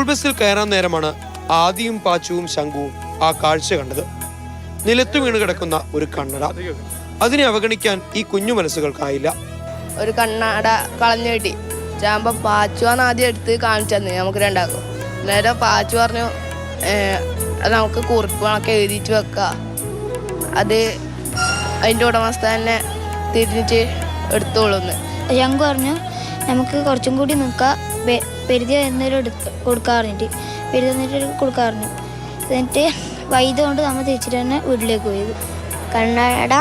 ബസ്സിൽ കയറാൻ നേരമാണ് ആദിയും പാച്ചുവും ശംഖുവും ആ കാഴ്ച കണ്ടത്. നിലത്തു വീണ് കിടക്കുന്ന ഒരു കണ്ണട. അതിനെ അവഗണിക്കാൻ ഈ കുഞ്ഞു മനസ്സുകൾക്കായില്ല. ഒരു കണ്ണട കളഞ്ഞു കിട്ടി. ചാകുമ്പോൾ പാച്ചുവാണ് ആദ്യം എടുത്ത് കാണിച്ചു തന്നെ നമുക്ക് രണ്ടാക്കും. അന്നേരം പാച്ചു പറഞ്ഞു നമുക്ക് കുറിപ്പുകളൊക്കെ എഴുതിയിട്ട് വെക്കാം, അത് അതിൻ്റെ ഉടമസ്ഥ തന്നെ തിരിഞ്ഞിട്ട് എടുത്തോളൂന്ന്. ശംഖു പറഞ്ഞു നമുക്ക് കുറച്ചും കൂടി നിൽക്കാം, പെരുതി എന്നൊരു കൊടുക്കാൻ പറഞ്ഞിട്ട് പെരുതി എന്നിട്ട് കൊടുക്കാൻ പറഞ്ഞു. എന്നിട്ട് വൈദ്യ കൊണ്ട് നമ്മൾ തിരിച്ചിട്ട് തന്നെ വീട്ടിലേക്ക് പോയത്. കണ്ണട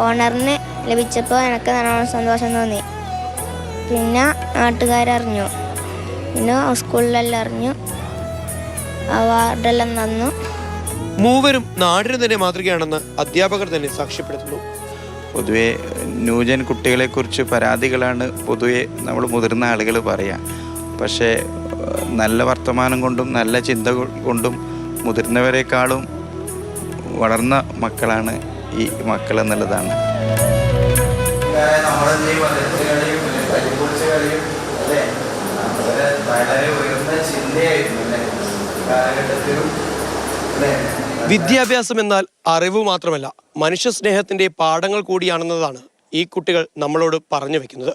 ഓണറിന് ലഭിച്ചപ്പോൾ എനിക്ക് നല്ലോണം സന്തോഷം തോന്നി. പിന്നെ നാട്ടുകാരറിഞ്ഞു, പിന്നെ സ്കൂളിലെല്ലാം അറിഞ്ഞു, അവാർഡെല്ലാം തന്നു. മൂവരും നാടിന് തന്നെ മാതൃകയാണെന്ന് അധ്യാപകർ തന്നെ സാക്ഷ്യപ്പെടുത്തുന്നു. പൊതുവെ ന്യൂജൻ കുട്ടികളെക്കുറിച്ച് പരാതികളാണ് പൊതുവെ നമ്മൾ മുതിർന്ന ആളുകൾ പറയാം. പക്ഷേ നല്ല വർത്തമാനം കൊണ്ടും നല്ല ചിന്ത കൊണ്ടും മുതിർന്നവരെക്കാളും വളർന്ന മക്കളാണ് ഈ മക്കൾ എന്നുള്ളതാണ്. വിദ്യാഭ്യാസം എന്നാൽ അറിവ് മാത്രമല്ല, മനുഷ്യ സ്നേഹത്തിന്റെ പാഠങ്ങൾ കൂടിയാണെന്നതാണ് ഈ കുട്ടികൾ നമ്മളോട് പറഞ്ഞു വെക്കുന്നത്.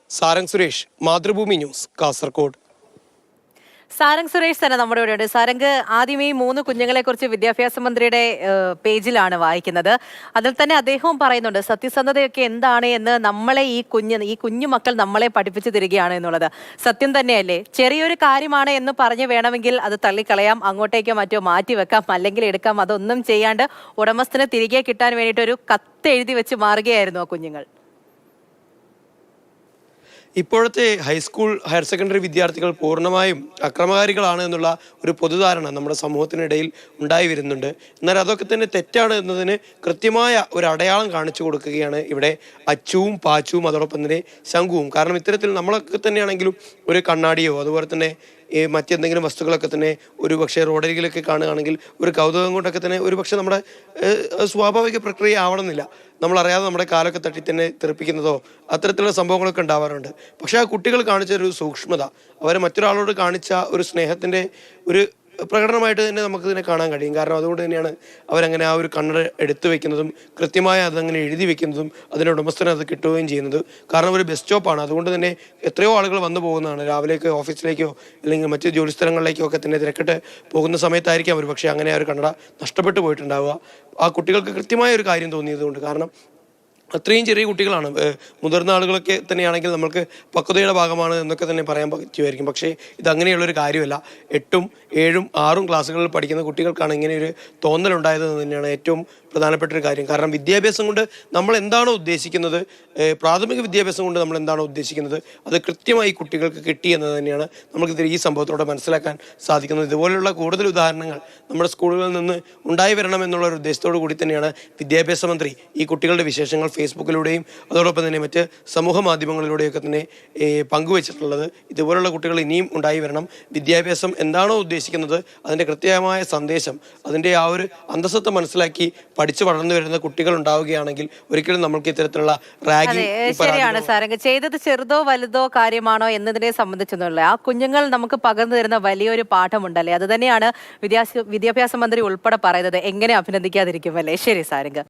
സാരംഗ് സുരേഷ്, മാതൃഭൂമി ന്യൂസ്, കാസർഗോഡ്. സാരംഗ് സുരേഷ് തന്നെ നമ്മുടെ കൂടെയുണ്ട്. സാരംഗ്, ആദ്യമേ ഈ 3 കുഞ്ഞുങ്ങളെ കുറിച്ച് വിദ്യാഭ്യാസ മന്ത്രിയുടെ പേജിലാണ് വായിക്കുന്നത്. അതിൽ തന്നെ അദ്ദേഹവും പറയുന്നുണ്ട് സത്യസന്ധതയൊക്കെ എന്താണ് എന്ന് നമ്മളെ ഈ കുഞ്ഞു മക്കൾ നമ്മളെ പഠിപ്പിച്ചു തരികയാണ് എന്നുള്ളത്. സത്യം തന്നെയല്ലേ? ചെറിയൊരു കാര്യമാണ് എന്ന് പറഞ്ഞ് വേണമെങ്കിൽ അത് തള്ളിക്കളയാം, അങ്ങോട്ടേക്കോ മറ്റോ മാറ്റി വെക്കാം, അല്ലെങ്കിൽ എടുക്കാം. അതൊന്നും ചെയ്യാണ്ട് ഉടമസ്ഥന് തിരികെ കിട്ടാൻ വേണ്ടിയിട്ട് ഒരു കത്ത് എഴുതി വെച്ച് മാറുകയായിരുന്നു ആ കുഞ്ഞുങ്ങൾ. ഇപ്പോഴത്തെ ഹൈസ്കൂൾ ഹയർ സെക്കൻഡറി വിദ്യാർത്ഥികൾ പൂർണ്ണമായും അക്രമകാരികളാണ് എന്നുള്ള ഒരു പൊതുധാരണ നമ്മുടെ സമൂഹത്തിനിടയിൽ ഉണ്ടായി വരുന്നുണ്ട്. എന്നാൽ അതൊക്കെ തന്നെ തെറ്റാണ് എന്നതിന് കൃത്യമായ ഒരു അടയാളം കാണിച്ചു കൊടുക്കുകയാണ് ഇവിടെ അച്ചുവും പാച്ചുവും അതോടൊപ്പം തന്നെ ശംഖുവും. കാരണം ഇത്തരത്തിൽ നമ്മളൊക്കെ തന്നെയാണെങ്കിലും ഒരു കണ്ണാടിയോ അതുപോലെ തന്നെ മറ്റെന്തെങ്കിലും വസ്തുക്കളൊക്കെ തന്നെ ഒരു പക്ഷേ റോഡരികിലൊക്കെ കാണുകയാണെങ്കിൽ ഒരു കൗതുകം കൊണ്ടൊക്കെ തന്നെ ഒരു പക്ഷേ നമ്മുടെ സ്വാഭാവിക പ്രക്രിയ ആവണമെന്നില്ല, നമ്മളറിയാതെ നമ്മുടെ കാലൊക്കെ തട്ടി തന്നെ തെറിപ്പിക്കുന്നതോ അത്തരത്തിലുള്ള സംഭവങ്ങളൊക്കെ ഉണ്ടാവാറുണ്ട്. പക്ഷേ ആ കുട്ടികൾ കാണിച്ച ഒരു സൂക്ഷ്മത, അവർ മറ്റൊരാളോട് കാണിച്ച ഒരു സ്നേഹത്തിൻ്റെ ഒരു പ്രകടനമായിട്ട് തന്നെ നമുക്കിതിനെ കാണാൻ കഴിയും. കാരണം അതുകൊണ്ട് തന്നെയാണ് അവരങ്ങനെ ആ ഒരു കണ്ണട എടുത്തു വെക്കുന്നതും കൃത്യമായി അതങ്ങനെ എഴുതി വെക്കുന്നതും അതിൻ്റെ ഉടമസ്ഥന് അത് കിട്ടുകയും ചെയ്യുന്നത്. കാരണം ഒരു ബസ് സ്റ്റോപ്പാണ്, അതുകൊണ്ട് തന്നെ എത്രയോ ആളുകൾ വന്നു പോകുന്നതാണ്. രാവിലേക്ക് ഓഫീസിലേക്കോ അല്ലെങ്കിൽ മറ്റ് ജോലി സ്ഥലങ്ങളിലേക്കോ ഒക്കെ തന്നെ തിരക്കിട്ട് പോകുന്ന സമയത്തായിരിക്കും അവർ പക്ഷേ അങ്ങനെ ആ ഒരു കണ്ണട നഷ്ടപ്പെട്ടു പോയിട്ടുണ്ടാവുക. ആ കുട്ടികൾക്ക് കൃത്യമായ ഒരു കാര്യം തോന്നിയതുകൊണ്ട്. കാരണം അത്രയും ചെറിയ കുട്ടികളാണ്. മുതിർന്ന ആളുകളൊക്കെ തന്നെയാണെങ്കിൽ നമ്മൾക്ക് പക്വതയുടെ ഭാഗമാണ് എന്നൊക്കെ തന്നെ പറയാൻ പറ്റുമായിരിക്കും. പക്ഷേ ഇതങ്ങനെയുള്ളൊരു കാര്യമല്ല. 8ഉം 7ഉം 6ഉം ക്ലാസ്സുകളിൽ പഠിക്കുന്ന കുട്ടികൾക്കാണ് ഇങ്ങനെയൊരു തോന്നലുണ്ടായത് എന്ന് തന്നെയാണ് ഏറ്റവും പ്രധാനപ്പെട്ട ഒരു കാര്യം. കാരണം വിദ്യാഭ്യാസം കൊണ്ട് നമ്മൾ എന്താണോ ഉദ്ദേശിക്കുന്നത്, പ്രാഥമിക വിദ്യാഭ്യാസം കൊണ്ട് നമ്മൾ എന്താണോ ഉദ്ദേശിക്കുന്നത്, അത് കൃത്യമായി കുട്ടികൾക്ക് കിട്ടി എന്ന് തന്നെയാണ് നമുക്ക് ഈ സംഭവത്തോടെ മനസ്സിലാക്കാൻ സാധിക്കുന്നത്. ഇതുപോലുള്ള കൂടുതൽ ഉദാഹരണങ്ങൾ നമ്മുടെ സ്കൂളുകളിൽ നിന്ന് ഉണ്ടായി വരണം എന്നുള്ള ഒരു ഉദ്ദേശത്തോടു കൂടി തന്നെയാണ് വിദ്യാഭ്യാസ മന്ത്രി ഈ കുട്ടികളുടെ വിശേഷങ്ങൾ ഫേസ്ബുക്കിലൂടെയും അതോടൊപ്പം തന്നെ മറ്റ് സമൂഹ മാധ്യമങ്ങളിലൂടെയൊക്കെ തന്നെ പങ്കുവച്ചിട്ടുള്ളത്. ഇതുപോലുള്ള കുട്ടികൾ ഇനിയും ഉണ്ടായി വരണം. വിദ്യാഭ്യാസം എന്താണോ ഉദ്ദേശിക്കുന്നത് അതിൻ്റെ കൃത്യമായ സന്ദേശം, അതിൻ്റെ ആ ഒരു അന്തസത്ത മനസ്സിലാക്കി പഠിച്ചു വളർന്നു വരുന്ന കുട്ടികൾ ഉണ്ടാവുകയാണെങ്കിൽ ഒരിക്കലും നമ്മൾക്ക് ഇത്തരത്തിലുള്ള റാഗിംഗ്. ശരിയാണ് സാരംഗ്, ചെയ്തത് ചെറുതോ വലുതോ കാര്യമാണോ എന്നതിനെ സംബന്ധിച്ചൊന്നുമില്ല. ആ കുഞ്ഞുങ്ങൾ നമുക്ക് പകർന്നു തരുന്ന വലിയൊരു പാഠമുണ്ടല്ലേ, അത് തന്നെയാണ് വിദ്യാഭ്യാസ മന്ത്രി ഉൾപ്പെടെ പറയുന്നത്. എങ്ങനെ അഭിനന്ദിക്കാതിരിക്കും അല്ലേ? ശരി സാരംഗ്.